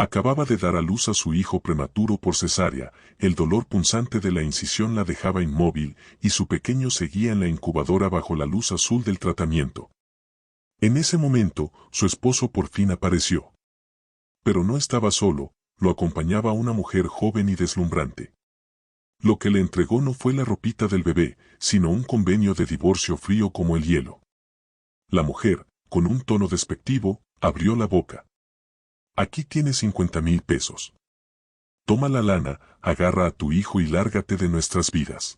Acababa de dar a luz a su hijo prematuro por cesárea, el dolor punzante de la incisión la dejaba inmóvil, y su pequeño seguía en la incubadora bajo la luz azul del tratamiento. En ese momento, su esposo por fin apareció. Pero no estaba solo, lo acompañaba una mujer joven y deslumbrante. Lo que le entregó no fue la ropita del bebé, sino un convenio de divorcio frío como el hielo. La mujer, con un tono despectivo, abrió la boca. Aquí tienes 50,000 pesos. Toma la lana, agarra a tu hijo y lárgate de nuestras vidas.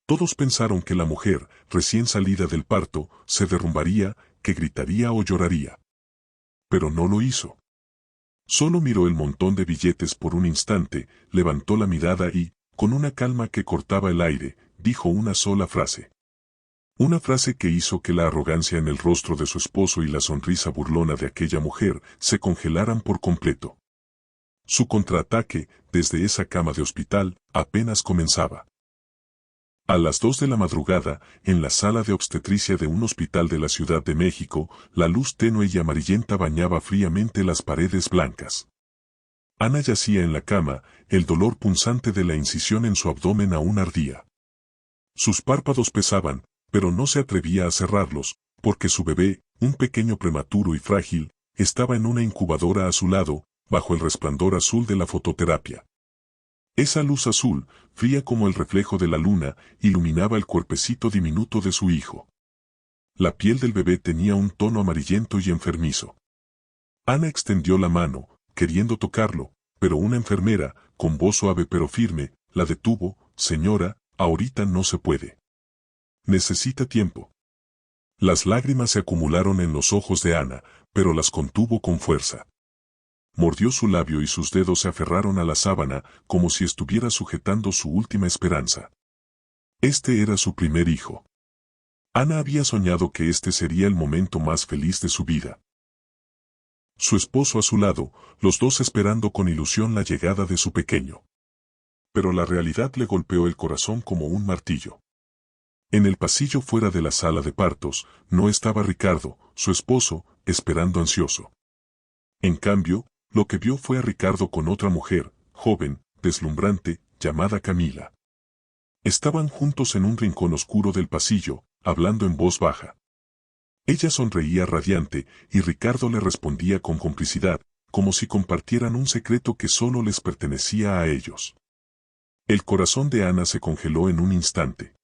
Todos pensaron que la mujer, recién salida del parto, se derrumbaría, que gritaría o lloraría. Pero no lo hizo. Solo miró el montón de billetes por un instante, levantó la mirada y, con una calma que cortaba el aire, dijo una sola frase. Una frase que hizo que la arrogancia en el rostro de su esposo y la sonrisa burlona de aquella mujer se congelaran por completo. Su contraataque, desde esa cama de hospital, apenas comenzaba. A las 2 de la madrugada, en la sala de obstetricia de un hospital de la Ciudad de México, la luz tenue y amarillenta bañaba fríamente las paredes blancas. Ana yacía en la cama, el dolor punzante de la incisión en su abdomen aún ardía. Sus párpados pesaban, pero no se atrevía a cerrarlos, porque su bebé, un pequeño prematuro y frágil, estaba en una incubadora a su lado, bajo el resplandor azul de la fototerapia. Esa luz azul, fría como el reflejo de la luna, iluminaba el cuerpecito diminuto de su hijo. La piel del bebé tenía un tono amarillento y enfermizo. Ana extendió la mano, queriendo tocarlo, pero una enfermera, con voz suave pero firme, la detuvo. Señora, ahorita no se puede. Necesita tiempo. Las lágrimas se acumularon en los ojos de Ana, pero las contuvo con fuerza. Mordió su labio y sus dedos se aferraron a la sábana, como si estuviera sujetando su última esperanza. Este era su primer hijo. Ana había soñado que este sería el momento más feliz de su vida. Su esposo a su lado, los dos esperando con ilusión la llegada de su pequeño. Pero la realidad le golpeó el corazón como un martillo. En el pasillo fuera de la sala de partos, no estaba Ricardo, su esposo, esperando ansioso. En cambio, lo que vio fue a Ricardo con otra mujer, joven, deslumbrante, llamada Camila. Estaban juntos en un rincón oscuro del pasillo, hablando en voz baja. Ella sonreía radiante, y Ricardo le respondía con complicidad, como si compartieran un secreto que solo les pertenecía a ellos. El corazón de Ana se congeló en un instante.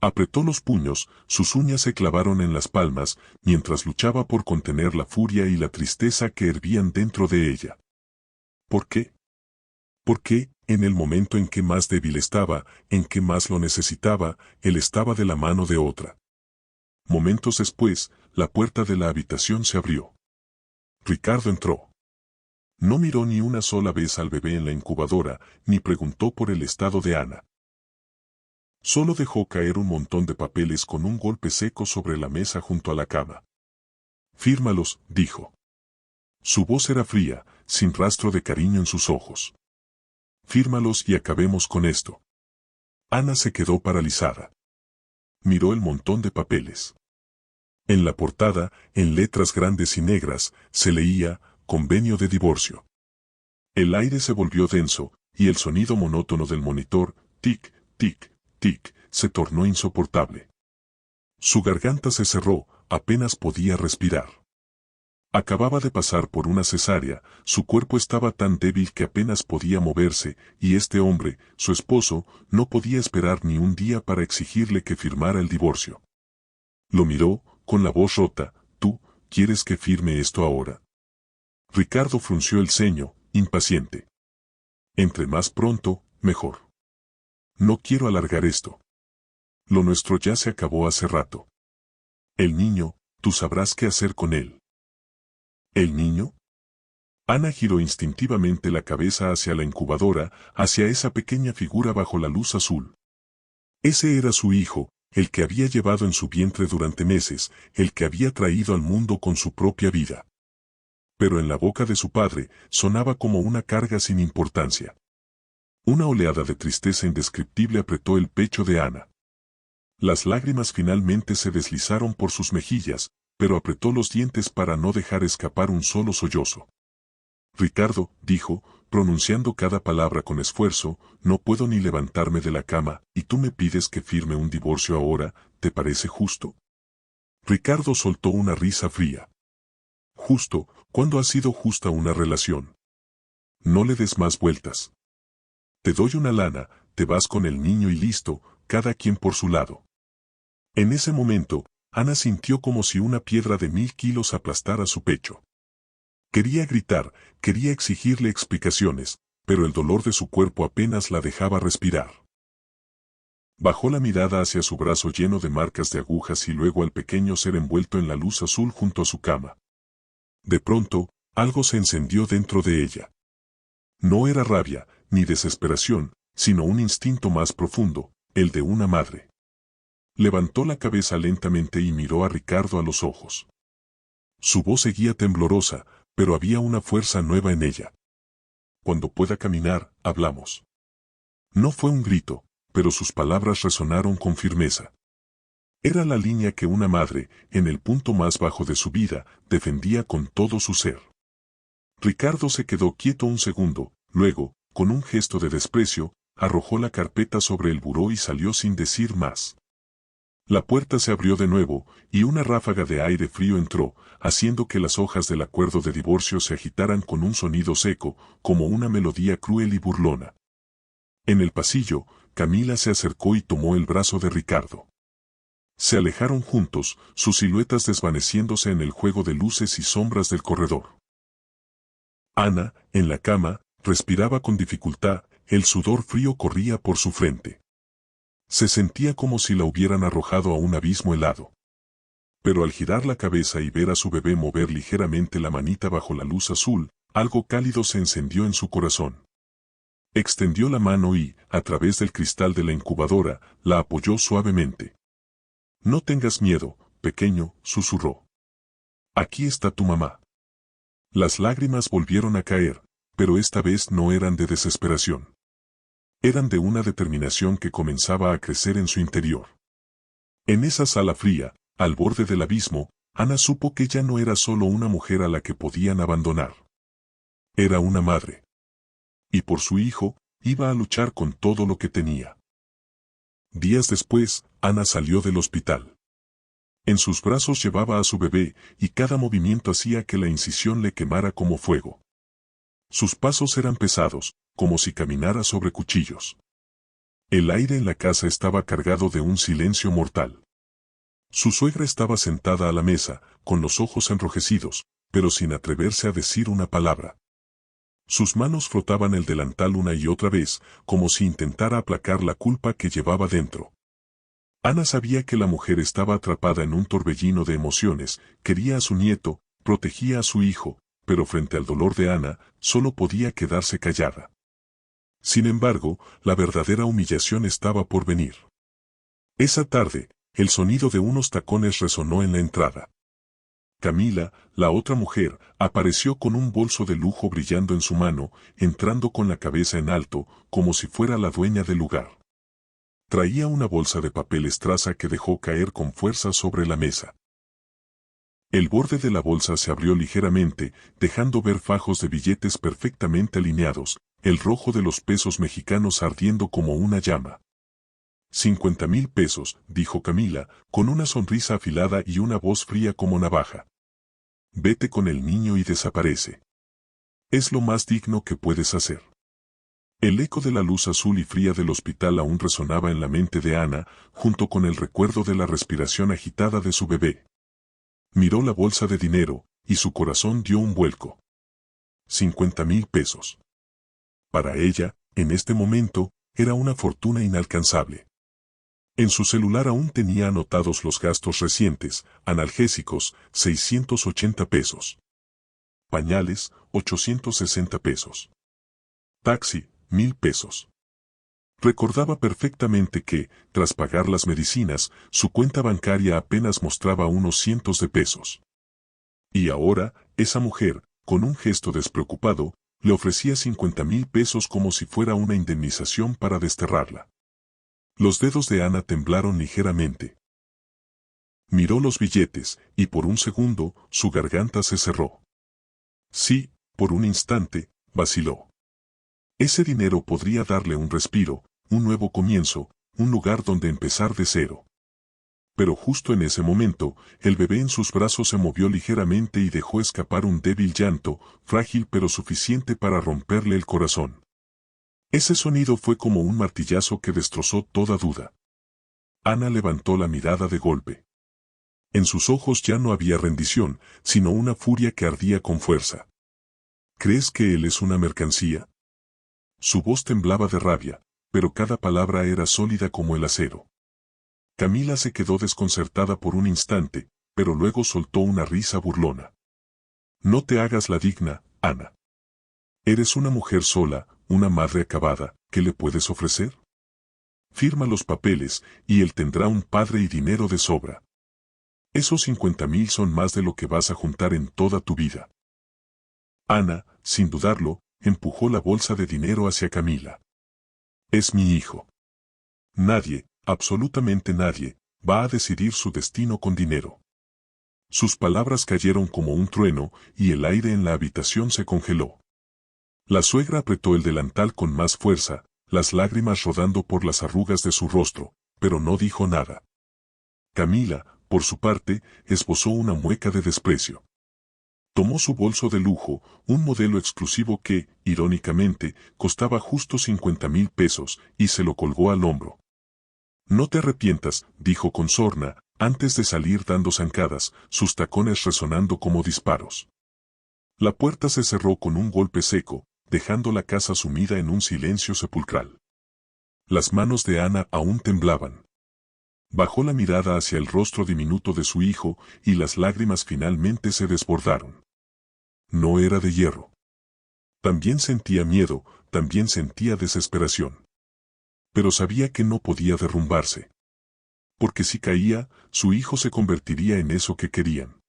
Apretó los puños, sus uñas se clavaron en las palmas, mientras luchaba por contener la furia y la tristeza que hervían dentro de ella. ¿Por qué? ¿Por qué, en el momento en que más débil estaba, en que más lo necesitaba, él estaba de la mano de otra? Momentos después, la puerta de la habitación se abrió. Ricardo entró. No miró ni una sola vez al bebé en la incubadora, ni preguntó por el estado de Ana. Solo dejó caer un montón de papeles con un golpe seco sobre la mesa junto a la cama. Fírmalos, dijo. Su voz era fría, sin rastro de cariño en sus ojos. Fírmalos y acabemos con esto. Ana se quedó paralizada. Miró el montón de papeles. En la portada, en letras grandes y negras, se leía, convenio de divorcio. El aire se volvió denso, y el sonido monótono del monitor, tic, tic, tic, se tornó insoportable. Su garganta se cerró, apenas podía respirar. Acababa de pasar por una cesárea, su cuerpo estaba tan débil que apenas podía moverse, y este hombre, su esposo, no podía esperar ni un día para exigirle que firmara el divorcio. Lo miró, con la voz rota. ¿Tú, quieres que firme esto ahora? Ricardo frunció el ceño, impaciente. Entre más pronto, mejor. No quiero alargar esto. Lo nuestro ya se acabó hace rato. El niño, tú sabrás qué hacer con él. ¿El niño? Ana giró instintivamente la cabeza hacia la incubadora, hacia esa pequeña figura bajo la luz azul. Ese era su hijo, el que había llevado en su vientre durante meses, el que había traído al mundo con su propia vida. Pero en la boca de su padre, sonaba como una carga sin importancia. Una oleada de tristeza indescriptible apretó el pecho de Ana. Las lágrimas finalmente se deslizaron por sus mejillas, pero apretó los dientes para no dejar escapar un solo sollozo. Ricardo, dijo, pronunciando cada palabra con esfuerzo, no puedo ni levantarme de la cama, y tú me pides que firme un divorcio ahora, ¿te parece justo? Ricardo soltó una risa fría. Justo, ¿cuándo ha sido justa una relación? No le des más vueltas. Te doy una lana, te vas con el niño y listo, cada quien por su lado. En ese momento, Ana sintió como si una piedra de 1000 kilos aplastara su pecho. Quería gritar, quería exigirle explicaciones, pero el dolor de su cuerpo apenas la dejaba respirar. Bajó la mirada hacia su brazo lleno de marcas de agujas y luego al pequeño ser envuelto en la luz azul junto a su cama. De pronto, algo se encendió dentro de ella. No era rabia, ni desesperación, sino un instinto más profundo, el de una madre. Levantó la cabeza lentamente y miró a Ricardo a los ojos. Su voz seguía temblorosa, pero había una fuerza nueva en ella. Cuando pueda caminar, hablamos. No fue un grito, pero sus palabras resonaron con firmeza. Era la línea que una madre, en el punto más bajo de su vida, defendía con todo su ser. Ricardo se quedó quieto un segundo, luego, con un gesto de desprecio, arrojó la carpeta sobre el buró y salió sin decir más. La puerta se abrió de nuevo, y una ráfaga de aire frío entró, haciendo que las hojas del acuerdo de divorcio se agitaran con un sonido seco, como una melodía cruel y burlona. En el pasillo, Camila se acercó y tomó el brazo de Ricardo. Se alejaron juntos, sus siluetas desvaneciéndose en el juego de luces y sombras del corredor. Ana, en la cama, respiraba con dificultad, el sudor frío corría por su frente. Se sentía como si la hubieran arrojado a un abismo helado. Pero al girar la cabeza y ver a su bebé mover ligeramente la manita bajo la luz azul, algo cálido se encendió en su corazón. Extendió la mano y, a través del cristal de la incubadora, la apoyó suavemente. No tengas miedo, pequeño, susurró. Aquí está tu mamá. Las lágrimas volvieron a caer, pero esta vez no eran de desesperación. Eran de una determinación que comenzaba a crecer en su interior. En esa sala fría, al borde del abismo, Ana supo que ya no era solo una mujer a la que podían abandonar. Era una madre. Y por su hijo, iba a luchar con todo lo que tenía. Días después, Ana salió del hospital. En sus brazos llevaba a su bebé, y cada movimiento hacía que la incisión le quemara como fuego. Sus pasos eran pesados, como si caminara sobre cuchillos. El aire en la casa estaba cargado de un silencio mortal. Su suegra estaba sentada a la mesa, con los ojos enrojecidos, pero sin atreverse a decir una palabra. Sus manos frotaban el delantal una y otra vez, como si intentara aplacar la culpa que llevaba dentro. Ana sabía que la mujer estaba atrapada en un torbellino de emociones, quería a su nieto, protegía a su hijo, pero frente al dolor de Ana, solo podía quedarse callada. Sin embargo, la verdadera humillación estaba por venir. Esa tarde, el sonido de unos tacones resonó en la entrada. Camila, la otra mujer, apareció con un bolso de lujo brillando en su mano, entrando con la cabeza en alto, como si fuera la dueña del lugar. Traía una bolsa de papel estraza que dejó caer con fuerza sobre la mesa. El borde de la bolsa se abrió ligeramente, dejando ver fajos de billetes perfectamente alineados, el rojo de los pesos mexicanos ardiendo como una llama. 50,000 pesos, dijo Camila, con una sonrisa afilada y una voz fría como navaja. Vete con el niño y desaparece. Es lo más digno que puedes hacer. El eco de la luz azul y fría del hospital aún resonaba en la mente de Ana, junto con el recuerdo de la respiración agitada de su bebé. Miró la bolsa de dinero, y su corazón dio un vuelco. 50,000 pesos. Para ella, en este momento, era una fortuna inalcanzable. En su celular aún tenía anotados los gastos recientes, analgésicos, 680 pesos. Pañales, 860 pesos. Taxi, 1,000 pesos. Recordaba perfectamente que, tras pagar las medicinas, su cuenta bancaria apenas mostraba unos cientos de pesos. Y ahora, esa mujer, con un gesto despreocupado, le ofrecía 50,000 pesos como si fuera una indemnización para desterrarla. Los dedos de Ana temblaron ligeramente. Miró los billetes, y por un segundo, su garganta se cerró. Sí, Por un instante, vaciló. Ese dinero podría darle un respiro, un nuevo comienzo, un lugar donde empezar de cero. Pero justo en ese momento, el bebé en sus brazos se movió ligeramente y dejó escapar un débil llanto, frágil pero suficiente para romperle el corazón. Ese sonido fue como un martillazo que destrozó toda duda. Ana levantó la mirada de golpe. En sus ojos ya no había rendición, sino una furia que ardía con fuerza. ¿Crees que él es una mercancía? Su voz temblaba de rabia, pero cada palabra era sólida como el acero. Camila se quedó desconcertada por un instante, pero luego soltó una risa burlona. No te hagas la digna, Ana. Eres una mujer sola, una madre acabada, ¿qué le puedes ofrecer? Firma los papeles, y él tendrá un padre y dinero de sobra. Esos 50.000 son más de lo que vas a juntar en toda tu vida. Ana, sin dudarlo, empujó la bolsa de dinero hacia Camila. Es mi hijo. Nadie, absolutamente nadie, va a decidir su destino con dinero. Sus palabras cayeron como un trueno, y el aire en la habitación se congeló. La suegra apretó el delantal con más fuerza, las lágrimas rodando por las arrugas de su rostro, pero no dijo nada. Camila, por su parte, esbozó una mueca de desprecio. Tomó su bolso de lujo, un modelo exclusivo que, irónicamente, costaba justo 50.000 pesos, y se lo colgó al hombro. No te arrepientas, dijo con sorna, antes de salir dando zancadas, sus tacones resonando como disparos. La puerta se cerró con un golpe seco, dejando la casa sumida en un silencio sepulcral. Las manos de Ana aún temblaban. Bajó la mirada hacia el rostro diminuto de su hijo, y las lágrimas finalmente se desbordaron. No era de hierro. También sentía miedo, también sentía desesperación. Pero sabía que no podía derrumbarse. Porque si caía, su hijo se convertiría en eso que querían.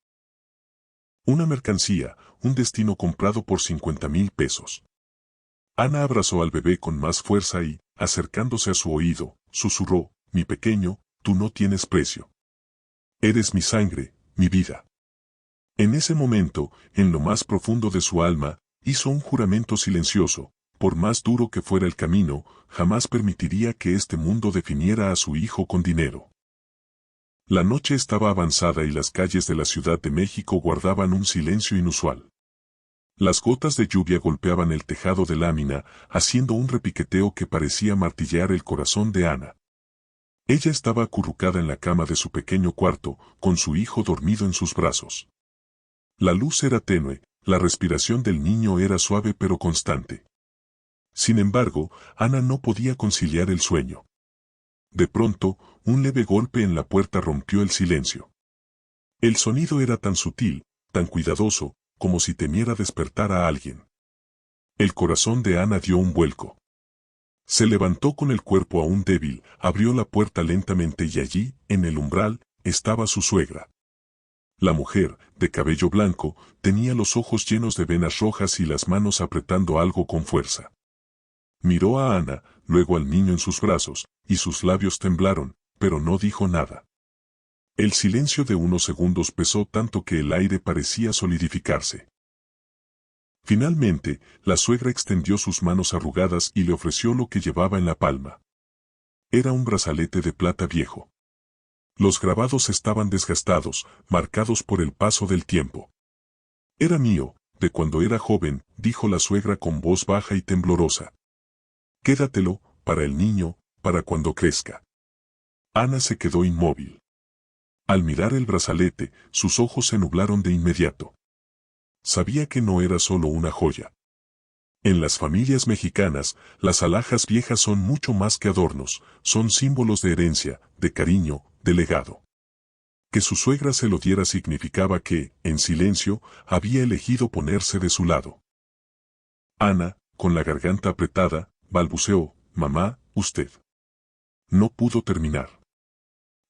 Una mercancía, un destino comprado por 50.000 pesos. Ana abrazó al bebé con más fuerza y, acercándose a su oído, susurró, mi pequeño, tú no tienes precio. Eres mi sangre, mi vida. En ese momento, en lo más profundo de su alma, hizo un juramento silencioso, por más duro que fuera el camino, jamás permitiría que este mundo definiera a su hijo con dinero. La noche estaba avanzada y las calles de la Ciudad de México guardaban un silencio inusual. Las gotas de lluvia golpeaban el tejado de lámina, haciendo un repiqueteo que parecía martillear el corazón de Ana. Ella estaba acurrucada en la cama de su pequeño cuarto, con su hijo dormido en sus brazos. La luz era tenue, la respiración del niño era suave pero constante. Sin embargo, Ana no podía conciliar el sueño. De pronto, un leve golpe en la puerta rompió el silencio. El sonido era tan sutil, tan cuidadoso, como si temiera despertar a alguien. El corazón de Ana dio un vuelco. Se levantó con el cuerpo aún débil, abrió la puerta lentamente y allí, en el umbral, estaba su suegra. La mujer, de cabello blanco, tenía los ojos llenos de venas rojas y las manos apretando algo con fuerza. Miró a Ana, luego al niño en sus brazos, y sus labios temblaron, pero no dijo nada. El silencio de unos segundos pesó tanto que el aire parecía solidificarse. Finalmente, la suegra extendió sus manos arrugadas y le ofreció lo que llevaba en la palma. Era un brazalete de plata viejo. Los grabados estaban desgastados, marcados por el paso del tiempo. Era mío, de cuando era joven, dijo la suegra con voz baja y temblorosa. Quédatelo, para el niño, para cuando crezca. Ana se quedó inmóvil. Al mirar el brazalete, sus ojos se nublaron de inmediato. Sabía que no era solo una joya. En las familias mexicanas, las alhajas viejas son mucho más que adornos, son símbolos de herencia, de cariño, de legado. Que su suegra se lo diera significaba que, en silencio, había elegido ponerse de su lado. Ana, con la garganta apretada, balbuceó, mamá, usted. No pudo terminar.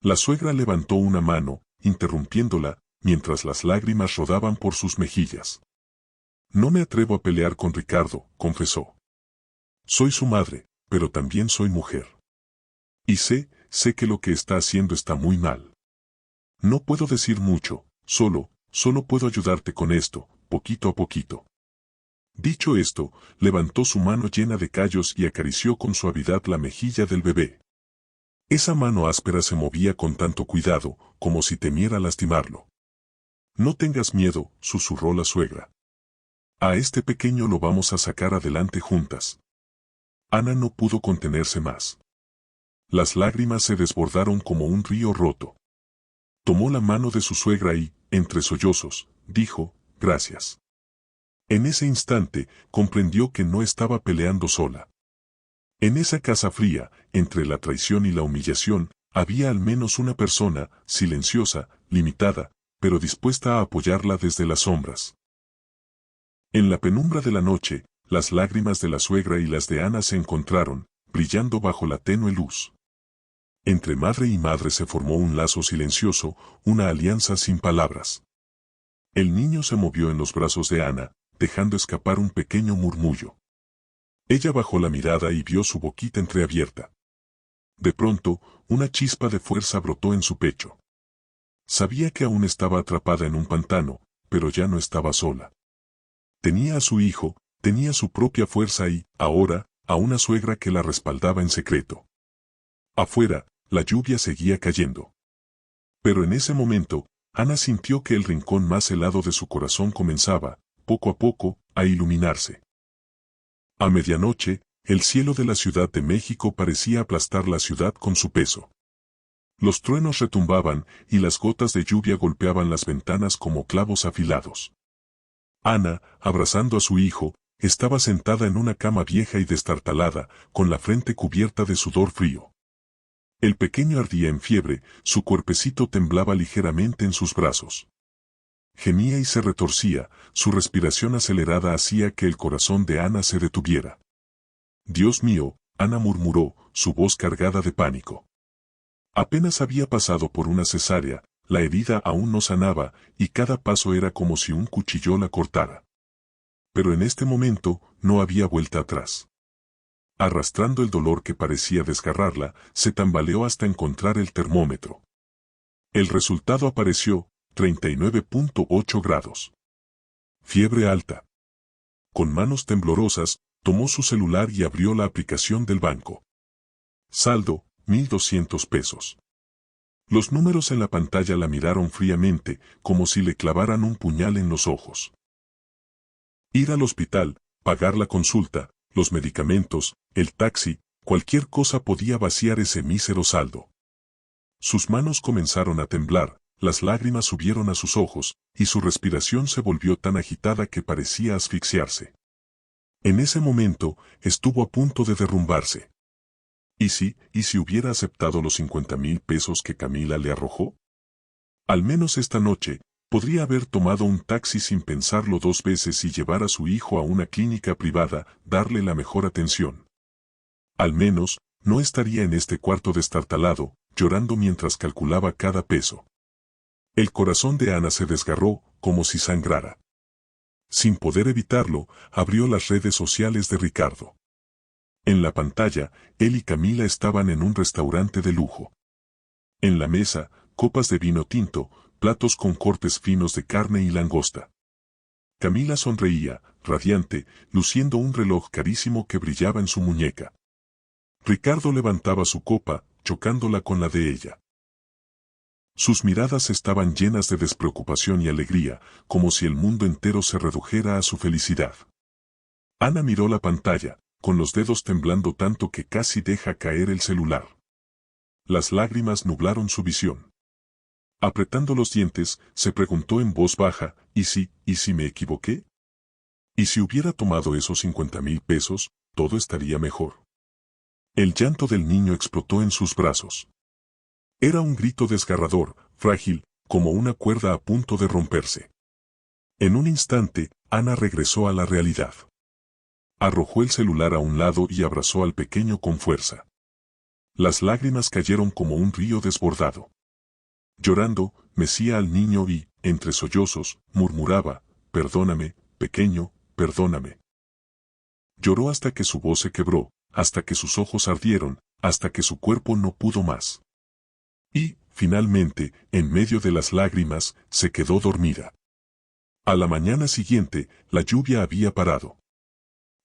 La suegra levantó una mano, interrumpiéndola, mientras las lágrimas rodaban por sus mejillas. No me atrevo a pelear con Ricardo, confesó. Soy su madre, pero también soy mujer. Y sé que lo que está haciendo está muy mal. No puedo decir mucho, solo puedo ayudarte con esto, poquito a poquito. Dicho esto, levantó su mano llena de callos y acarició con suavidad la mejilla del bebé. Esa mano áspera se movía con tanto cuidado, como si temiera lastimarlo. No tengas miedo, susurró la suegra. A este pequeño lo vamos a sacar adelante juntas. Ana no pudo contenerse más. Las lágrimas se desbordaron como un río roto. Tomó la mano de su suegra y, entre sollozos, dijo, gracias. En ese instante, comprendió que no estaba peleando sola. En esa casa fría, entre la traición y la humillación, había al menos una persona, silenciosa, limitada, pero dispuesta a apoyarla desde las sombras. En la penumbra de la noche, las lágrimas de la suegra y las de Ana se encontraron, brillando bajo la tenue luz. Entre madre y madre se formó un lazo silencioso, una alianza sin palabras. El niño se movió en los brazos de Ana, dejando escapar un pequeño murmullo. Ella bajó la mirada y vio su boquita entreabierta. De pronto, una chispa de fuerza brotó en su pecho. Sabía que aún estaba atrapada en un pantano, pero ya no estaba sola. Tenía a su hijo, tenía su propia fuerza y, ahora, a una suegra que la respaldaba en secreto. Afuera, la lluvia seguía cayendo. Pero en ese momento, Ana sintió que el rincón más helado de su corazón comenzaba, poco a poco, a iluminarse. A medianoche, el cielo de la Ciudad de México parecía aplastar la ciudad con su peso. Los truenos retumbaban y las gotas de lluvia golpeaban las ventanas como clavos afilados. Ana, abrazando a su hijo, estaba sentada en una cama vieja y destartalada, con la frente cubierta de sudor frío. El pequeño ardía en fiebre, su cuerpecito temblaba ligeramente en sus brazos. Gemía y se retorcía, su respiración acelerada hacía que el corazón de Ana se detuviera. Dios mío, Ana murmuró, su voz cargada de pánico. Apenas había pasado por una cesárea, la herida aún no sanaba, y cada paso era como si un cuchillo la cortara. Pero en este momento, no había vuelta atrás. Arrastrando el dolor que parecía desgarrarla, se tambaleó hasta encontrar el termómetro. El resultado apareció, 39.8 grados. Fiebre alta. Con manos temblorosas, tomó su celular y abrió la aplicación del banco. Saldo, 1.200 pesos. Los números en la pantalla la miraron fríamente, como si le clavaran un puñal en los ojos. Ir al hospital, pagar la consulta, los medicamentos, el taxi, cualquier cosa podía vaciar ese mísero saldo. Sus manos comenzaron a temblar, las lágrimas subieron a sus ojos, y su respiración se volvió tan agitada que parecía asfixiarse. En ese momento, estuvo a punto de derrumbarse. ¿Y si hubiera aceptado los 50,000 pesos que Camila le arrojó? Al menos esta noche, podría haber tomado un taxi sin pensarlo 2 veces y llevar a su hijo a una clínica privada, darle la mejor atención. Al menos, no estaría en este cuarto destartalado, llorando mientras calculaba cada peso. El corazón de Ana se desgarró, como si sangrara. Sin poder evitarlo, abrió las redes sociales de Ricardo. En la pantalla, él y Camila estaban en un restaurante de lujo. En la mesa, copas de vino tinto, platos con cortes finos de carne y langosta. Camila sonreía, radiante, luciendo un reloj carísimo que brillaba en su muñeca. Ricardo levantaba su copa, chocándola con la de ella. Sus miradas estaban llenas de despreocupación y alegría, como si el mundo entero se redujera a su felicidad. Ana miró la pantalla, con los dedos temblando tanto que casi deja caer el celular. Las lágrimas nublaron su visión. Apretando los dientes, se preguntó en voz baja, ¿y si me equivoqué? ¿Y si hubiera tomado esos 50,000 pesos, todo estaría mejor? El llanto del niño explotó en sus brazos. Era un grito desgarrador, frágil, como una cuerda a punto de romperse. En un instante, Ana regresó a la realidad. Arrojó el celular a un lado y abrazó al pequeño con fuerza. Las lágrimas cayeron como un río desbordado. Llorando, mecía al niño y, entre sollozos, murmuraba, perdóname, pequeño, perdóname. Lloró hasta que su voz se quebró, hasta que sus ojos ardieron, hasta que su cuerpo no pudo más. Y, finalmente, en medio de las lágrimas, se quedó dormida. A la mañana siguiente, la lluvia había parado.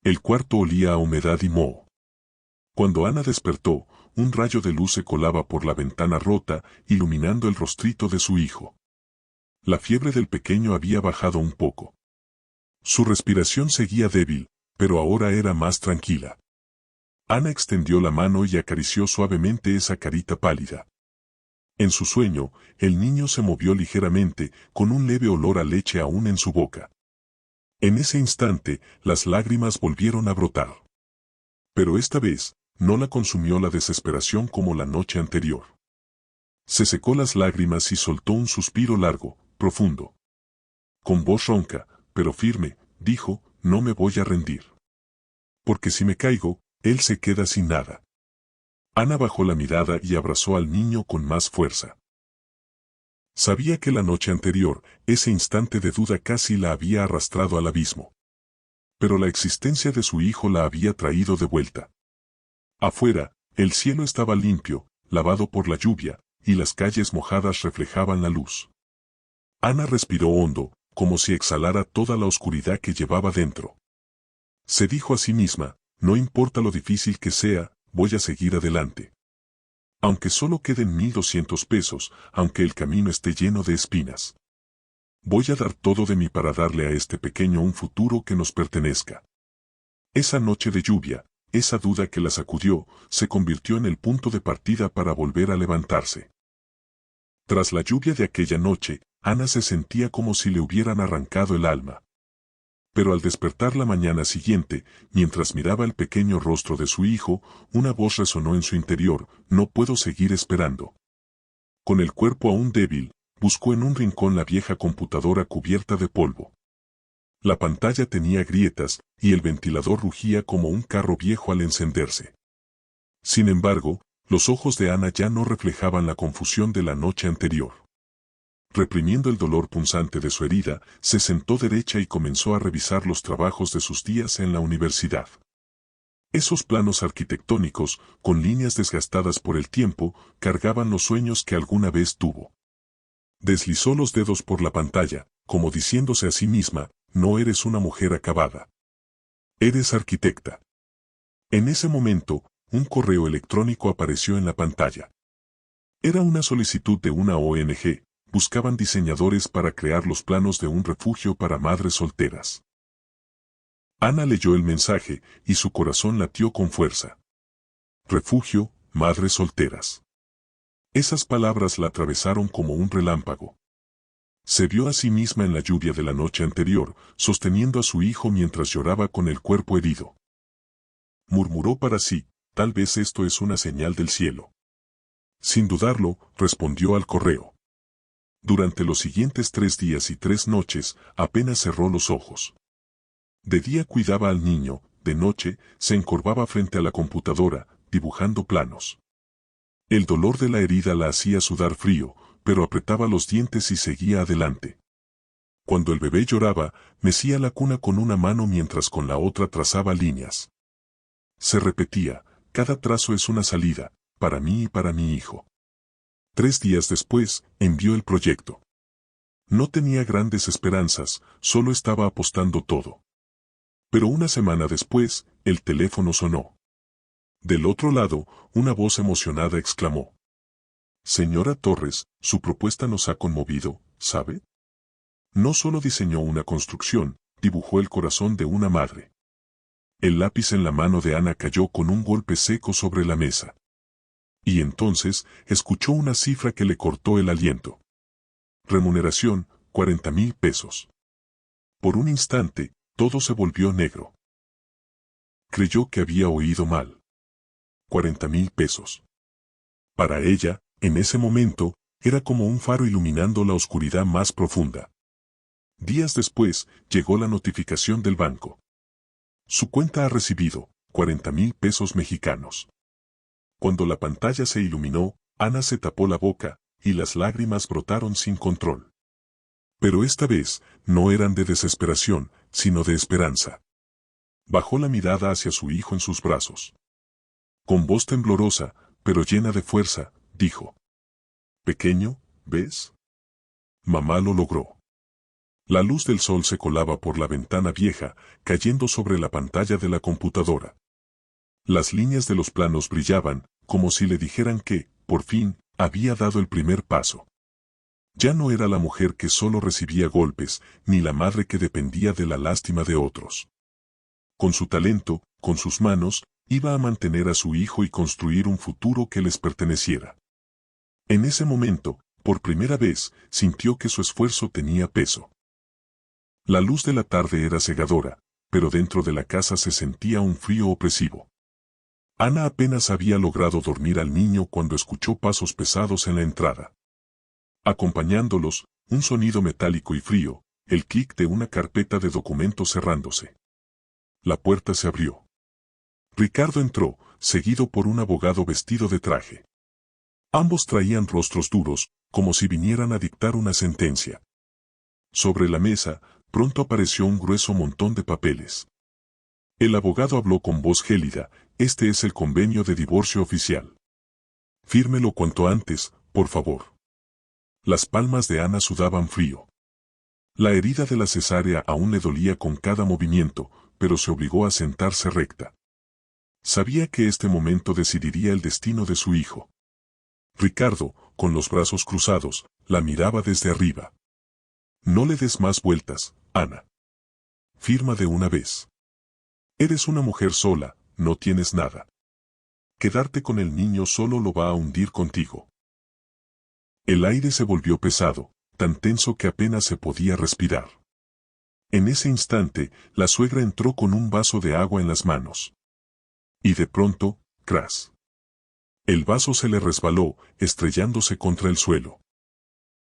El cuarto olía a humedad y moho. Cuando Ana despertó, un rayo de luz se colaba por la ventana rota, iluminando el rostrito de su hijo. La fiebre del pequeño había bajado un poco. Su respiración seguía débil, pero ahora era más tranquila. Ana extendió la mano y acarició suavemente esa carita pálida. En su sueño, el niño se movió ligeramente, con un leve olor a leche aún en su boca. En ese instante, las lágrimas volvieron a brotar. Pero esta vez, no la consumió la desesperación como la noche anterior. Se secó las lágrimas y soltó un suspiro largo, profundo. Con voz ronca, pero firme, dijo, no me voy a rendir. Porque si me caigo, él se queda sin nada. Ana bajó la mirada y abrazó al niño con más fuerza. Sabía que la noche anterior, ese instante de duda casi la había arrastrado al abismo. Pero la existencia de su hijo la había traído de vuelta. Afuera, el cielo estaba limpio, lavado por la lluvia, y las calles mojadas reflejaban la luz. Ana respiró hondo, como si exhalara toda la oscuridad que llevaba dentro. Se dijo a sí misma, no importa lo difícil que sea, voy a seguir adelante. Aunque solo queden 1,200 pesos, aunque el camino esté lleno de espinas. Voy a dar todo de mí para darle a este pequeño un futuro que nos pertenezca. Esa noche de lluvia, esa duda que la sacudió, se convirtió en el punto de partida para volver a levantarse. Tras la lluvia de aquella noche, Ana se sentía como si le hubieran arrancado el alma. Pero al despertar la mañana siguiente, mientras miraba el pequeño rostro de su hijo, una voz resonó en su interior, no puedo seguir esperando. Con el cuerpo aún débil, buscó en un rincón la vieja computadora cubierta de polvo. La pantalla tenía grietas, y el ventilador rugía como un carro viejo al encenderse. Sin embargo, los ojos de Ana ya no reflejaban la confusión de la noche anterior. Reprimiendo el dolor punzante de su herida, se sentó derecha y comenzó a revisar los trabajos de sus días en la universidad. Esos planos arquitectónicos, con líneas desgastadas por el tiempo, cargaban los sueños que alguna vez tuvo. Deslizó los dedos por la pantalla, como diciéndose a sí misma, no eres una mujer acabada. Eres arquitecta. En ese momento, un correo electrónico apareció en la pantalla. Era una solicitud de una ONG. Buscaban diseñadores para crear los planos de un refugio para madres solteras. Ana leyó el mensaje, y su corazón latió con fuerza. Refugio, madres solteras. Esas palabras la atravesaron como un relámpago. Se vio a sí misma en la lluvia de la noche anterior, sosteniendo a su hijo mientras lloraba con el cuerpo herido. Murmuró para sí, tal vez esto es una señal del cielo. Sin dudarlo, respondió al correo. Durante los siguientes 3 días y 3 noches, apenas cerró los ojos. De día cuidaba al niño, de noche, se encorvaba frente a la computadora, dibujando planos. El dolor de la herida la hacía sudar frío, pero apretaba los dientes y seguía adelante. Cuando el bebé lloraba, mecía la cuna con una mano mientras con la otra trazaba líneas. Se repetía, cada trazo es una salida, para mí y para mi hijo. 3 días después, envió el proyecto. No tenía grandes esperanzas, solo estaba apostando todo. Pero una semana después, el teléfono sonó. Del otro lado, una voz emocionada exclamó. Señora Torres, su propuesta nos ha conmovido, ¿sabe? No solo diseñó una construcción, dibujó el corazón de una madre. El lápiz en la mano de Ana cayó con un golpe seco sobre la mesa. Y entonces, escuchó una cifra que le cortó el aliento. Remuneración, 40,000 pesos. Por un instante, todo se volvió negro. Creyó que había oído mal. 40,000 pesos. Para ella, en ese momento, era como un faro iluminando la oscuridad más profunda. Días después, llegó la notificación del banco. Su cuenta ha recibido 40,000 pesos mexicanos. Cuando la pantalla se iluminó, Ana se tapó la boca, y las lágrimas brotaron sin control. Pero esta vez, no eran de desesperación, sino de esperanza. Bajó la mirada hacia su hijo en sus brazos. Con voz temblorosa, pero llena de fuerza, dijo. Pequeño, ¿ves? Mamá lo logró. La luz del sol se colaba por la ventana vieja, cayendo sobre la pantalla de la computadora. Las líneas de los planos brillaban, como si le dijeran que, por fin, había dado el primer paso. Ya no era la mujer que solo recibía golpes, ni la madre que dependía de la lástima de otros. Con su talento, con sus manos, iba a mantener a su hijo y construir un futuro que les perteneciera. En ese momento, por primera vez, sintió que su esfuerzo tenía peso. La luz de la tarde era cegadora, pero dentro de la casa se sentía un frío opresivo. Ana apenas había logrado dormir al niño cuando escuchó pasos pesados en la entrada. Acompañándolos, un sonido metálico y frío, el clic de una carpeta de documentos cerrándose. La puerta se abrió. Ricardo entró, seguido por un abogado vestido de traje. Ambos traían rostros duros, como si vinieran a dictar una sentencia. Sobre la mesa, pronto apareció un grueso montón de papeles. El abogado habló con voz gélida: este es el convenio de divorcio oficial. Fírmelo cuanto antes, por favor. Las palmas de Ana sudaban frío. La herida de la cesárea aún le dolía con cada movimiento, pero se obligó a sentarse recta. Sabía que este momento decidiría el destino de su hijo. Ricardo, con los brazos cruzados, la miraba desde arriba. No le des más vueltas, Ana. Firma de una vez. Eres una mujer sola, no tienes nada. Quedarte con el niño solo lo va a hundir contigo. El aire se volvió pesado, tan tenso que apenas se podía respirar. En ese instante, la suegra entró con un vaso de agua en las manos. Y de pronto, cras. El vaso se le resbaló, estrellándose contra el suelo.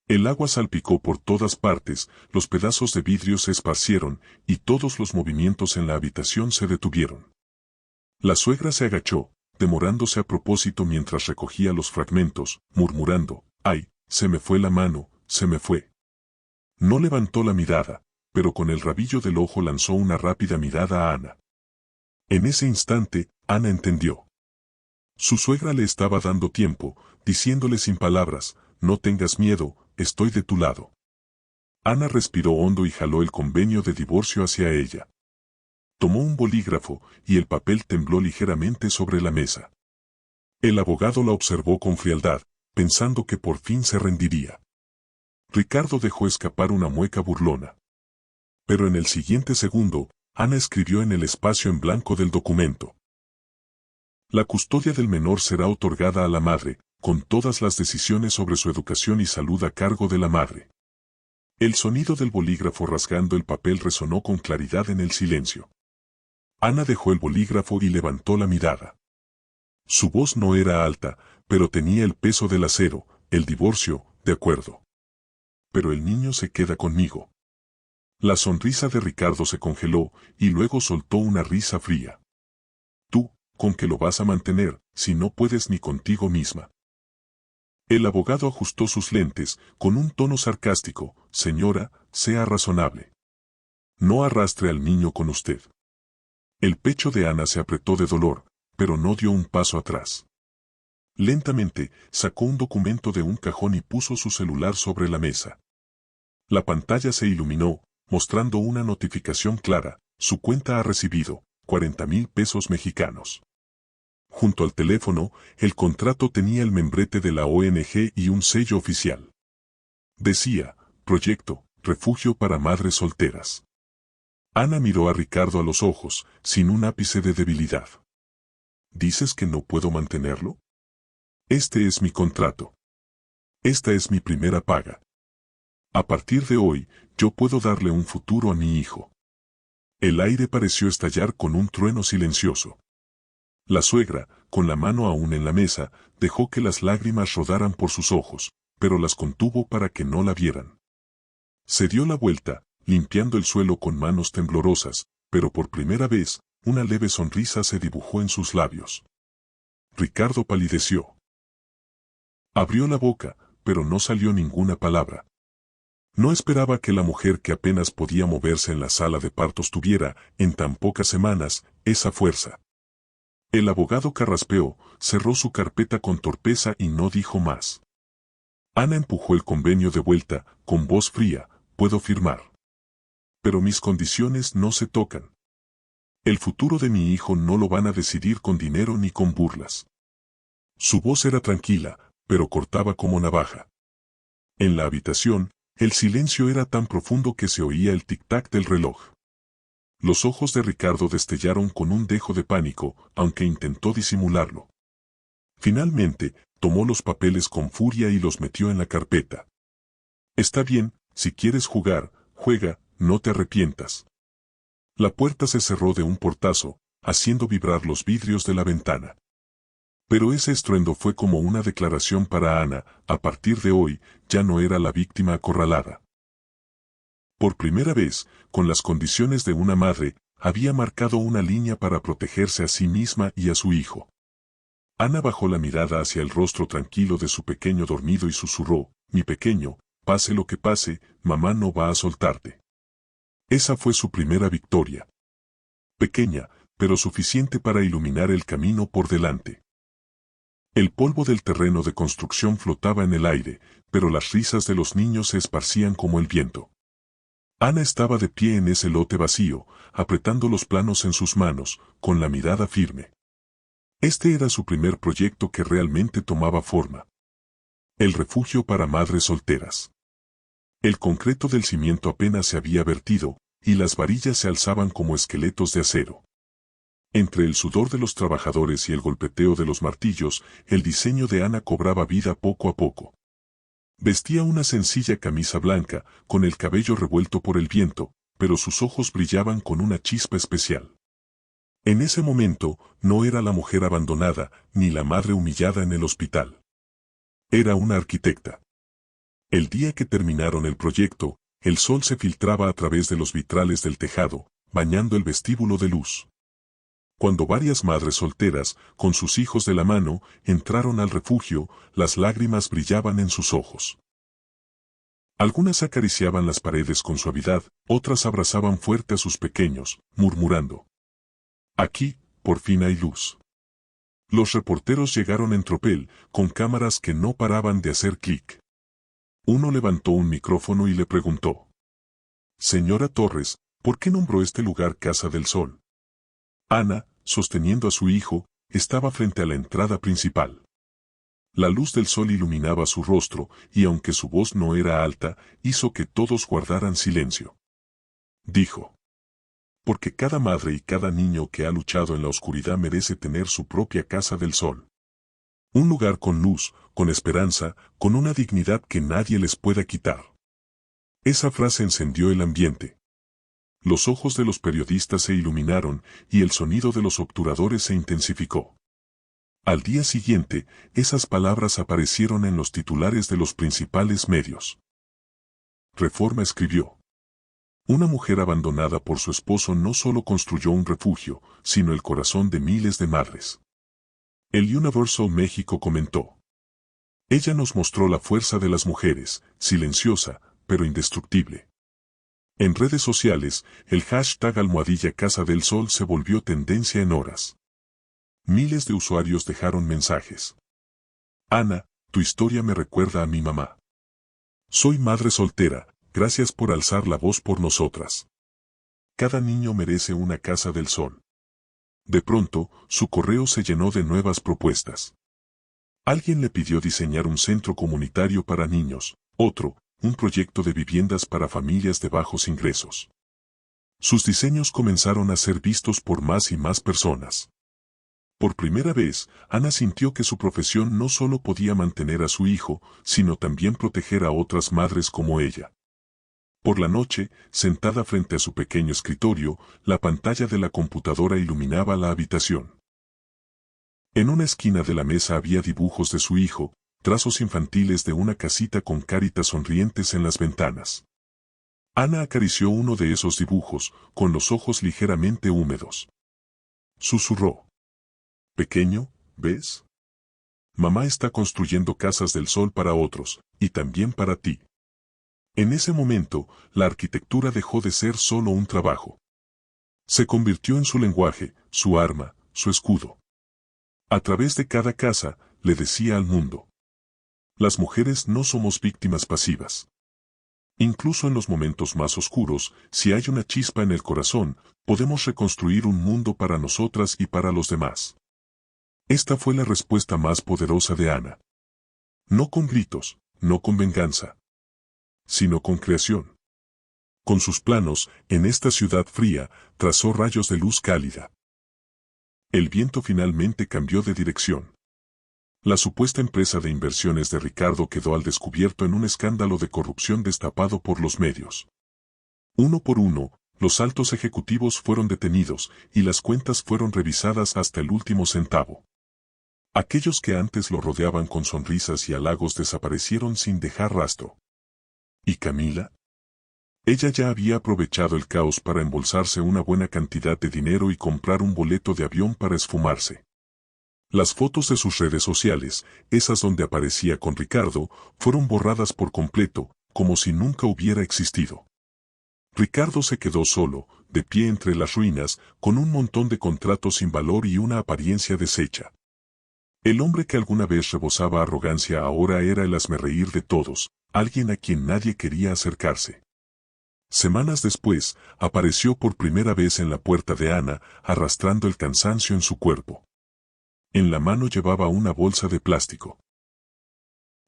El agua salpicó por todas partes, los pedazos de vidrio se esparcieron, y todos los movimientos en la habitación se detuvieron. La suegra se agachó, demorándose a propósito mientras recogía los fragmentos, murmurando: «¡Ay, se me fue la mano, se me fue!». No levantó la mirada, pero con el rabillo del ojo lanzó una rápida mirada a Ana. En ese instante, Ana entendió. Su suegra le estaba dando tiempo, diciéndole sin palabras: «No tengas miedo, estoy de tu lado». Ana respiró hondo y jaló el convenio de divorcio hacia ella. Tomó un bolígrafo, y el papel tembló ligeramente sobre la mesa. El abogado la observó con frialdad, pensando que por fin se rendiría. Ricardo dejó escapar una mueca burlona. Pero en el siguiente segundo, Ana escribió en el espacio en blanco del documento: «La custodia del menor será otorgada a la madre, con todas las decisiones sobre su educación y salud a cargo de la madre». El sonido del bolígrafo rasgando el papel resonó con claridad en el silencio. Ana dejó el bolígrafo y levantó la mirada. Su voz no era alta, pero tenía el peso del acero: «El divorcio, de acuerdo. Pero el niño se queda conmigo». La sonrisa de Ricardo se congeló, y luego soltó una risa fría. «¿Tú, con qué lo vas a mantener, si no puedes ni contigo misma?». El abogado ajustó sus lentes, con un tono sarcástico: «Señora, sea razonable. No arrastre al niño con usted». El pecho de Ana se apretó de dolor, pero no dio un paso atrás. Lentamente, sacó un documento de un cajón y puso su celular sobre la mesa. La pantalla se iluminó, mostrando una notificación clara: «Su cuenta ha recibido 40,000 pesos mexicanos». Junto al teléfono, el contrato tenía el membrete de la ONG y un sello oficial. Decía: «Proyecto, refugio para madres solteras». Ana miró a Ricardo a los ojos, sin un ápice de debilidad. «¿Dices que no puedo mantenerlo? Este es mi contrato. Esta es mi primera paga. A partir de hoy, yo puedo darle un futuro a mi hijo». El aire pareció estallar con un trueno silencioso. La suegra, con la mano aún en la mesa, dejó que las lágrimas rodaran por sus ojos, pero las contuvo para que no la vieran. Se dio la vuelta, limpiando el suelo con manos temblorosas, pero por primera vez, una leve sonrisa se dibujó en sus labios. Ricardo palideció. Abrió la boca, pero no salió ninguna palabra. No esperaba que la mujer que apenas podía moverse en la sala de partos tuviera, en tan pocas semanas, esa fuerza. El abogado carraspeó, cerró su carpeta con torpeza y no dijo más. Ana empujó el convenio de vuelta, con voz fría: «¿Puedo firmar?». Pero mis condiciones no se tocan. El futuro de mi hijo no lo van a decidir con dinero ni con burlas. Su voz era tranquila, pero cortaba como navaja. En la habitación, el silencio era tan profundo que se oía el tic-tac del reloj. Los ojos de Ricardo destellaron con un dejo de pánico, aunque intentó disimularlo. Finalmente, tomó los papeles con furia y los metió en la carpeta. Está bien, si quieres jugar, juega, no te arrepientas. La puerta se cerró de un portazo, haciendo vibrar los vidrios de la ventana. Pero ese estruendo fue como una declaración para Ana: a partir de hoy, ya no era la víctima acorralada. Por primera vez, con las condiciones de una madre, había marcado una línea para protegerse a sí misma y a su hijo. Ana bajó la mirada hacia el rostro tranquilo de su pequeño dormido y susurró: mi pequeño, pase lo que pase, mamá no va a soltarte. Esa fue su primera victoria. Pequeña, pero suficiente para iluminar el camino por delante. El polvo del terreno de construcción flotaba en el aire, pero las risas de los niños se esparcían como el viento. Ana estaba de pie en ese lote vacío, apretando los planos en sus manos, con la mirada firme. Este era su primer proyecto que realmente tomaba forma. El refugio para madres solteras. El concreto del cimiento apenas se había vertido, y las varillas se alzaban como esqueletos de acero. Entre el sudor de los trabajadores y el golpeteo de los martillos, el diseño de Ana cobraba vida poco a poco. Vestía una sencilla camisa blanca, con el cabello revuelto por el viento, pero sus ojos brillaban con una chispa especial. En ese momento, no era la mujer abandonada, ni la madre humillada en el hospital. Era una arquitecta. El día que terminaron el proyecto, el sol se filtraba a través de los vitrales del tejado, bañando el vestíbulo de luz. Cuando varias madres solteras, con sus hijos de la mano, entraron al refugio, las lágrimas brillaban en sus ojos. Algunas acariciaban las paredes con suavidad, otras abrazaban fuerte a sus pequeños, murmurando: aquí, por fin hay luz. Los reporteros llegaron en tropel, con cámaras que no paraban de hacer clic. Uno levantó un micrófono y le preguntó: señora Torres, ¿por qué nombró este lugar Casa del Sol? Ana, sosteniendo a su hijo, estaba frente a la entrada principal. La luz del sol iluminaba su rostro, y aunque su voz no era alta, hizo que todos guardaran silencio. Dijo: porque cada madre y cada niño que ha luchado en la oscuridad merece tener su propia Casa del Sol. Un lugar con luz, con esperanza, con una dignidad que nadie les pueda quitar. Esa frase encendió el ambiente. Los ojos de los periodistas se iluminaron y el sonido de los obturadores se intensificó. Al día siguiente, esas palabras aparecieron en los titulares de los principales medios. Reforma escribió: una mujer abandonada por su esposo no solo construyó un refugio, sino el corazón de miles de madres. El Universal México comentó: ella nos mostró la fuerza de las mujeres, silenciosa, pero indestructible. En redes sociales, el hashtag #Casa del Sol se volvió tendencia en horas. Miles de usuarios dejaron mensajes. Ana, tu historia me recuerda a mi mamá. Soy madre soltera, gracias por alzar la voz por nosotras. Cada niño merece una Casa del Sol. De pronto, su correo se llenó de nuevas propuestas. Alguien le pidió diseñar un centro comunitario para niños, otro, un proyecto de viviendas para familias de bajos ingresos. Sus diseños comenzaron a ser vistos por más y más personas. Por primera vez, Ana sintió que su profesión no solo podía mantener a su hijo, sino también proteger a otras madres como ella. Por la noche, sentada frente a su pequeño escritorio, la pantalla de la computadora iluminaba la habitación. En una esquina de la mesa había dibujos de su hijo, trazos infantiles de una casita con caritas sonrientes en las ventanas. Ana acarició uno de esos dibujos, con los ojos ligeramente húmedos. Susurró: pequeño, ¿ves? Mamá está construyendo casas del sol para otros, y también para ti. En ese momento, la arquitectura dejó de ser solo un trabajo. Se convirtió en su lenguaje, su arma, su escudo. A través de cada casa, le decía al mundo: las mujeres no somos víctimas pasivas. Incluso en los momentos más oscuros, si hay una chispa en el corazón, podemos reconstruir un mundo para nosotras y para los demás. Esta fue la respuesta más poderosa de Ana. No con gritos, no con venganza, sino con creación. Con sus planos, en esta ciudad fría, trazó rayos de luz cálida. El viento finalmente cambió de dirección. La supuesta empresa de inversiones de Ricardo quedó al descubierto en un escándalo de corrupción destapado por los medios. Uno por uno, los altos ejecutivos fueron detenidos y las cuentas fueron revisadas hasta el último centavo. Aquellos que antes lo rodeaban con sonrisas y halagos desaparecieron sin dejar rastro. ¿Y Camila? Ella ya había aprovechado el caos para embolsarse una buena cantidad de dinero y comprar un boleto de avión para esfumarse. Las fotos de sus redes sociales, esas donde aparecía con Ricardo, fueron borradas por completo, como si nunca hubiera existido. Ricardo se quedó solo, de pie entre las ruinas, con un montón de contratos sin valor y una apariencia deshecha. El hombre que alguna vez rebosaba arrogancia ahora era el hazmerreír de todos, alguien a quien nadie quería acercarse. Semanas después, apareció por primera vez en la puerta de Ana, arrastrando el cansancio en su cuerpo. En la mano llevaba una bolsa de plástico.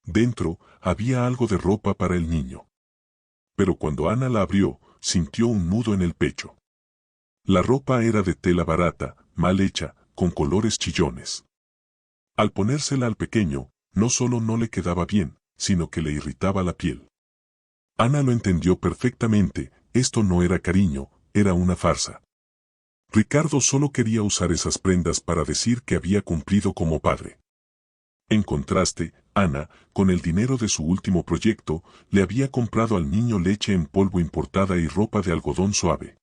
Dentro, había algo de ropa para el niño. Pero cuando Ana la abrió, sintió un nudo en el pecho. La ropa era de tela barata, mal hecha, con colores chillones. Al ponérsela al pequeño, no solo no le quedaba bien, sino que le irritaba la piel. Ana lo entendió perfectamente, esto no era cariño, era una farsa. Ricardo solo quería usar esas prendas para decir que había cumplido como padre. En contraste, Ana, con el dinero de su último proyecto, le había comprado al niño leche en polvo importada y ropa de algodón suave.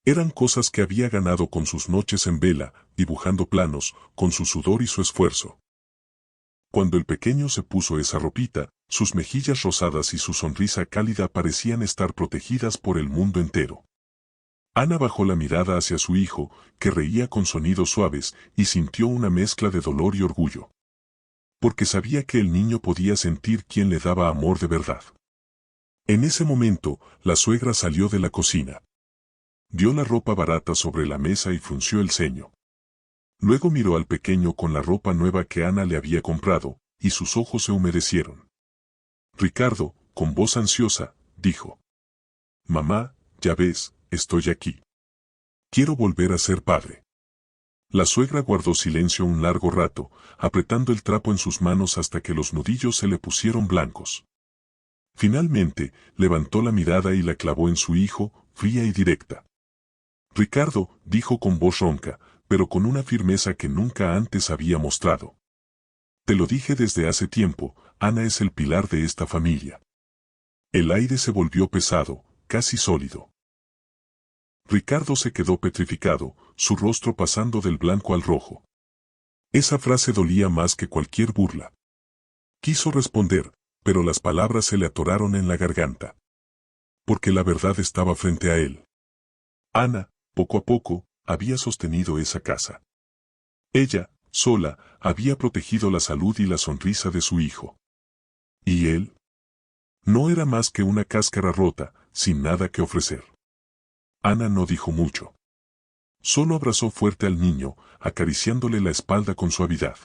Eran cosas que había ganado con sus noches en vela, dibujando planos, con su sudor y su esfuerzo. Cuando el pequeño se puso esa ropita, sus mejillas rosadas y su sonrisa cálida parecían estar protegidas por el mundo entero. Ana bajó la mirada hacia su hijo, que reía con sonidos suaves, y sintió una mezcla de dolor y orgullo. Porque sabía que el niño podía sentir quién le daba amor de verdad. En ese momento, la suegra salió de la cocina. Vio la ropa barata sobre la mesa y frunció el ceño. Luego miró al pequeño con la ropa nueva que Ana le había comprado, y sus ojos se humedecieron. Ricardo, con voz ansiosa, dijo: «Mamá, ya ves, estoy aquí. Quiero volver a ser padre». La suegra guardó silencio un largo rato, apretando el trapo en sus manos hasta que los nudillos se le pusieron blancos. Finalmente, levantó la mirada y la clavó en su hijo, fría y directa. «Ricardo», dijo con voz ronca, pero con una firmeza que nunca antes había mostrado. «Te lo dije desde hace tiempo, Ana es el pilar de esta familia». El aire se volvió pesado, casi sólido. Ricardo se quedó petrificado, su rostro pasando del blanco al rojo. Esa frase dolía más que cualquier burla. Quiso responder, pero las palabras se le atoraron en la garganta. Porque la verdad estaba frente a él. Ana, poco a poco, había sostenido esa casa. Ella, sola, había protegido la salud y la sonrisa de su hijo. ¿Y él? No era más que una cáscara rota, sin nada que ofrecer. Ana no dijo mucho. Solo abrazó fuerte al niño, acariciándole la espalda con suavidad.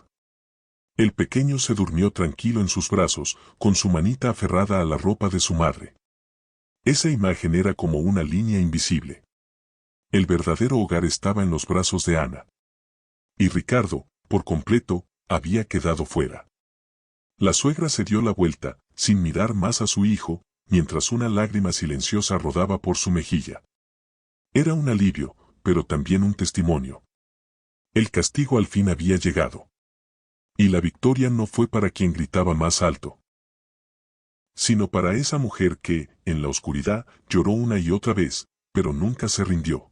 El pequeño se durmió tranquilo en sus brazos, con su manita aferrada a la ropa de su madre. Esa imagen era como una línea invisible. El verdadero hogar estaba en los brazos de Ana. Y Ricardo, por completo, había quedado fuera. La suegra se dio la vuelta, sin mirar más a su hijo, mientras una lágrima silenciosa rodaba por su mejilla. Era un alivio, pero también un testimonio. El castigo al fin había llegado. Y la victoria no fue para quien gritaba más alto, sino para esa mujer que, en la oscuridad, lloró una y otra vez, pero nunca se rindió.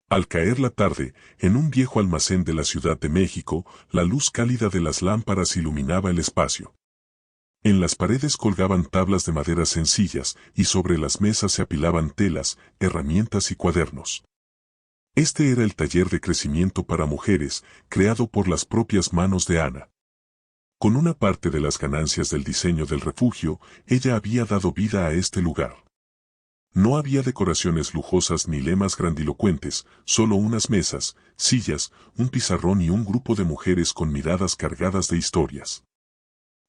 Al caer la tarde, en un viejo almacén de la Ciudad de México, la luz cálida de las lámparas iluminaba el espacio. En las paredes colgaban tablas de madera sencillas, y sobre las mesas se apilaban telas, herramientas y cuadernos. Este era el taller de crecimiento para mujeres, creado por las propias manos de Ana. Con una parte de las ganancias del diseño del refugio, ella había dado vida a este lugar. No había decoraciones lujosas ni lemas grandilocuentes, solo unas mesas, sillas, un pizarrón y un grupo de mujeres con miradas cargadas de historias.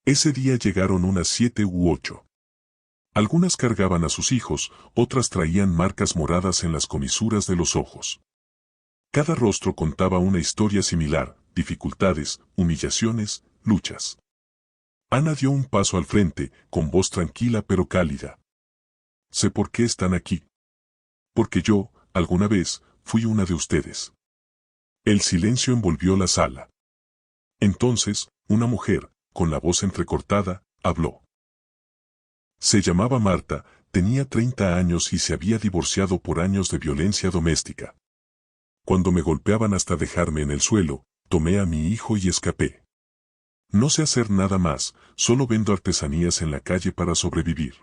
Ese día llegaron unas 7 u 8. Algunas cargaban a sus hijos, otras traían marcas moradas en las comisuras de los ojos. Cada rostro contaba una historia similar, dificultades, humillaciones, luchas. Ana dio un paso al frente, con voz tranquila pero cálida. Sé por qué están aquí. Porque yo, alguna vez, fui una de ustedes. El silencio envolvió la sala. Entonces, una mujer, con la voz entrecortada, habló. Se llamaba Marta, tenía 30 años y se había divorciado por años de violencia doméstica. Cuando me golpeaban hasta dejarme en el suelo, tomé a mi hijo y escapé. No sé hacer nada más, solo vendo artesanías en la calle para sobrevivir.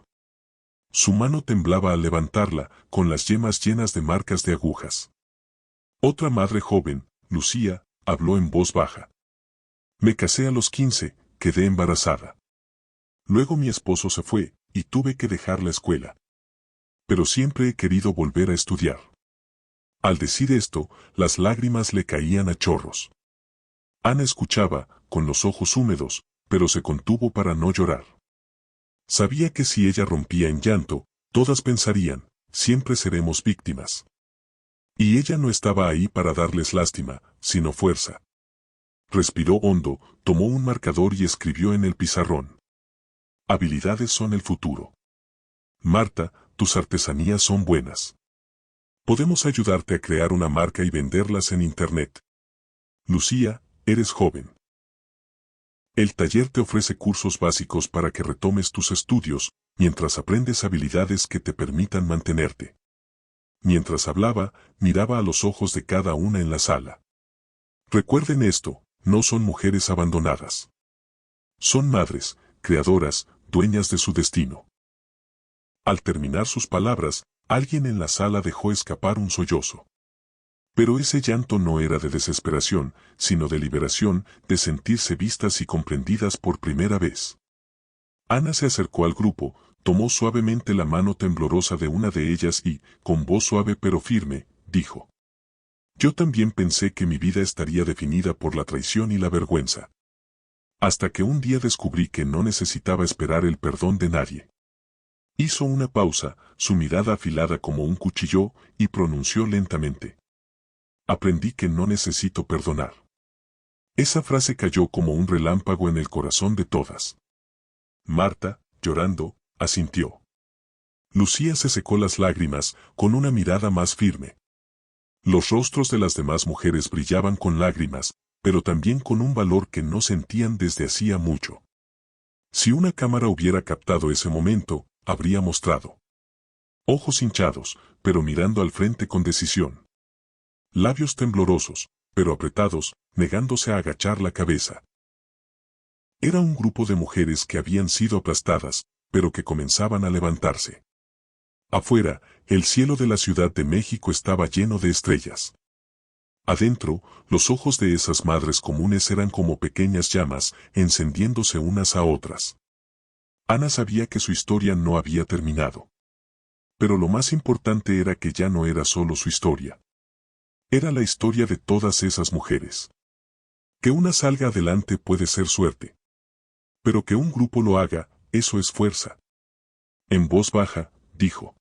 Su mano temblaba al levantarla, con las yemas llenas de marcas de agujas. Otra madre joven, Lucía, habló en voz baja. Me casé a los 15, quedé embarazada. Luego mi esposo se fue, y tuve que dejar la escuela. Pero siempre he querido volver a estudiar. Al decir esto, las lágrimas le caían a chorros. Ana escuchaba, con los ojos húmedos, pero se contuvo para no llorar. Sabía que si ella rompía en llanto, todas pensarían, siempre seremos víctimas. Y ella no estaba ahí para darles lástima, sino fuerza. Respiró hondo, tomó un marcador y escribió en el pizarrón. Habilidades son el futuro. Marta, tus artesanías son buenas. Podemos ayudarte a crear una marca y venderlas en Internet. Lucía, eres joven. El taller te ofrece cursos básicos para que retomes tus estudios, mientras aprendes habilidades que te permitan mantenerte. Mientras hablaba, miraba a los ojos de cada una en la sala. Recuerden esto, no son mujeres abandonadas. Son madres, creadoras, dueñas de su destino. Al terminar sus palabras, alguien en la sala dejó escapar un sollozo. Pero ese llanto no era de desesperación, sino de liberación, de sentirse vistas y comprendidas por primera vez. Ana se acercó al grupo, tomó suavemente la mano temblorosa de una de ellas y, con voz suave pero firme, dijo. Yo también pensé que mi vida estaría definida por la traición y la vergüenza. Hasta que un día descubrí que no necesitaba esperar el perdón de nadie. Hizo una pausa, su mirada afilada como un cuchillo, y pronunció lentamente. Aprendí que no necesito perdonar. Esa frase cayó como un relámpago en el corazón de todas. Marta, llorando, asintió. Lucía se secó las lágrimas, con una mirada más firme. Los rostros de las demás mujeres brillaban con lágrimas, pero también con un valor que no sentían desde hacía mucho. Si una cámara hubiera captado ese momento, habría mostrado. Ojos hinchados, pero mirando al frente con decisión. Labios temblorosos, pero apretados, negándose a agachar la cabeza. Era un grupo de mujeres que habían sido aplastadas, pero que comenzaban a levantarse. Afuera, el cielo de la Ciudad de México estaba lleno de estrellas. Adentro, los ojos de esas madres comunes eran como pequeñas llamas, encendiéndose unas a otras. Ana sabía que su historia no había terminado. Pero lo más importante era que ya no era solo su historia. Era la historia de todas esas mujeres. Que una salga adelante puede ser suerte. Pero que un grupo lo haga, eso es fuerza. En voz baja, dijo.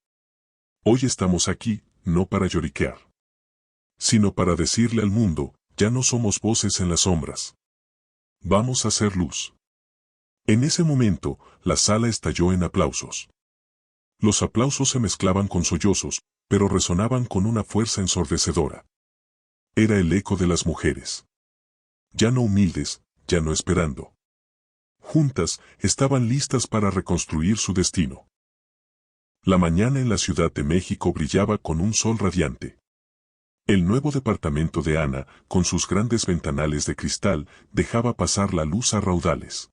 Hoy estamos aquí, no para lloriquear. Sino para decirle al mundo, ya no somos voces en las sombras. Vamos a hacer luz. En ese momento, la sala estalló en aplausos. Los aplausos se mezclaban con sollozos, pero resonaban con una fuerza ensordecedora. Era el eco de las mujeres. Ya no humildes, ya no esperando. Juntas, estaban listas para reconstruir su destino. La mañana en la Ciudad de México brillaba con un sol radiante. El nuevo departamento de Ana, con sus grandes ventanales de cristal, dejaba pasar la luz a raudales.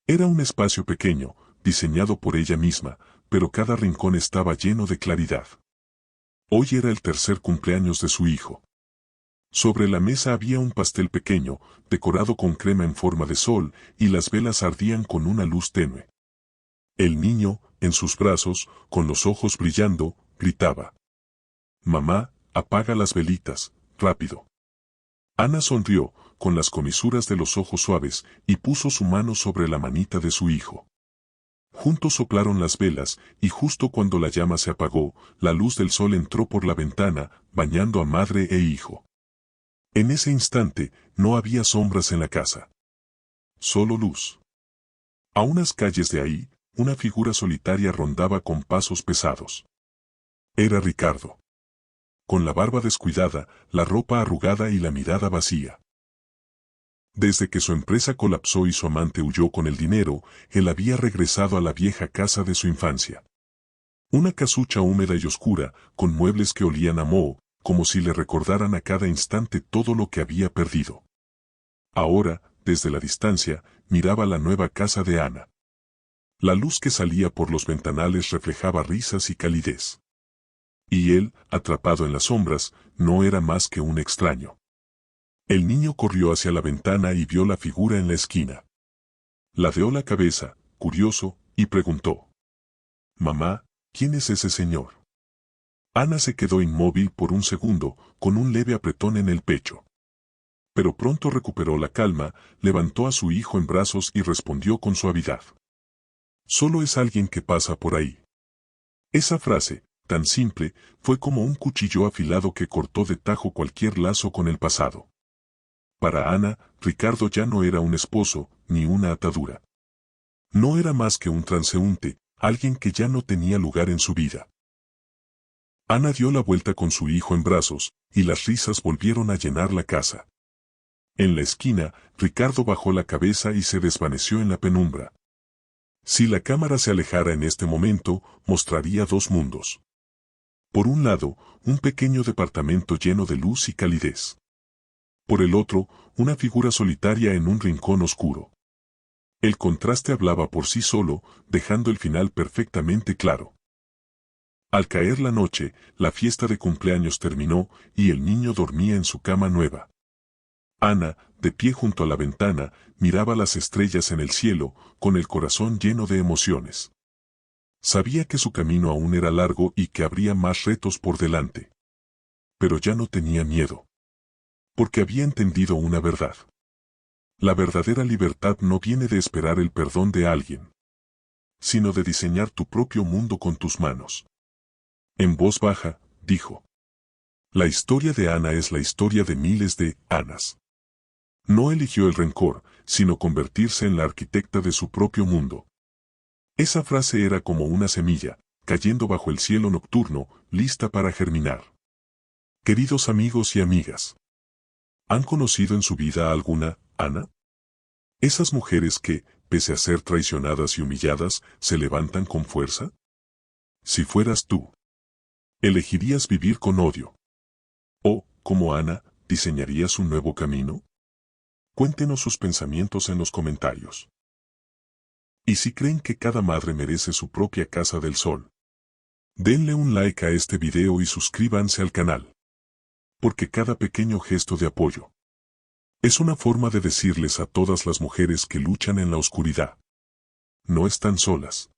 Era un espacio pequeño, diseñado por ella misma, pero cada rincón estaba lleno de claridad. Hoy era el tercer cumpleaños de su hijo. Sobre la mesa había un pastel pequeño, decorado con crema en forma de sol, y las velas ardían con una luz tenue. El niño, en sus brazos, con los ojos brillando, gritaba: «Mamá, apaga las velitas, rápido». Ana sonrió, con las comisuras de los ojos suaves, y puso su mano sobre la manita de su hijo. Juntos soplaron las velas, y justo cuando la llama se apagó, la luz del sol entró por la ventana, bañando a madre e hijo. En ese instante, no había sombras en la casa. Solo luz. A unas calles de ahí, una figura solitaria rondaba con pasos pesados. Era Ricardo. Con la barba descuidada, la ropa arrugada y la mirada vacía. Desde que su empresa colapsó y su amante huyó con el dinero, él había regresado a la vieja casa de su infancia. Una casucha húmeda y oscura, con muebles que olían a moho, como si le recordaran a cada instante todo lo que había perdido. Ahora, desde la distancia, miraba la nueva casa de Ana. La luz que salía por los ventanales reflejaba risas y calidez. Y él, atrapado en las sombras, no era más que un extraño. El niño corrió hacia la ventana y vio la figura en la esquina. Ladeó la cabeza, curioso, y preguntó: «Mamá, ¿quién es ese señor?». Ana se quedó inmóvil por un segundo, con un leve apretón en el pecho. Pero pronto recuperó la calma, levantó a su hijo en brazos y respondió con suavidad: «Solo es alguien que pasa por ahí». Esa frase, tan simple, fue como un cuchillo afilado que cortó de tajo cualquier lazo con el pasado. Para Ana, Ricardo ya no era un esposo, ni una atadura. No era más que un transeúnte, alguien que ya no tenía lugar en su vida. Ana dio la vuelta con su hijo en brazos, y las risas volvieron a llenar la casa. En la esquina, Ricardo bajó la cabeza y se desvaneció en la penumbra. Si la cámara se alejara en este momento, mostraría dos mundos. Por un lado, un pequeño departamento lleno de luz y calidez. Por el otro, una figura solitaria en un rincón oscuro. El contraste hablaba por sí solo, dejando el final perfectamente claro. Al caer la noche, la fiesta de cumpleaños terminó, y el niño dormía en su cama nueva. Ana, de pie junto a la ventana, miraba las estrellas en el cielo, con el corazón lleno de emociones. Sabía que su camino aún era largo y que habría más retos por delante. Pero ya no tenía miedo. Porque había entendido una verdad. La verdadera libertad no viene de esperar el perdón de alguien, sino de diseñar tu propio mundo con tus manos. En voz baja, dijo: «La historia de Ana es la historia de miles de Anas». No eligió el rencor, sino convertirse en la arquitecta de su propio mundo. Esa frase era como una semilla, cayendo bajo el cielo nocturno, lista para germinar. Queridos amigos y amigas, ¿han conocido en su vida a alguna Ana? Esas mujeres que, pese a ser traicionadas y humilladas, se levantan con fuerza. Si fueras tú, ¿elegirías vivir con odio? ¿O, como Ana, diseñarías un nuevo camino? Cuéntenos sus pensamientos en los comentarios. Y si creen que cada madre merece su propia casa del sol, denle un like a este video y suscríbanse al canal. Porque cada pequeño gesto de apoyo es una forma de decirles a todas las mujeres que luchan en la oscuridad: no están solas.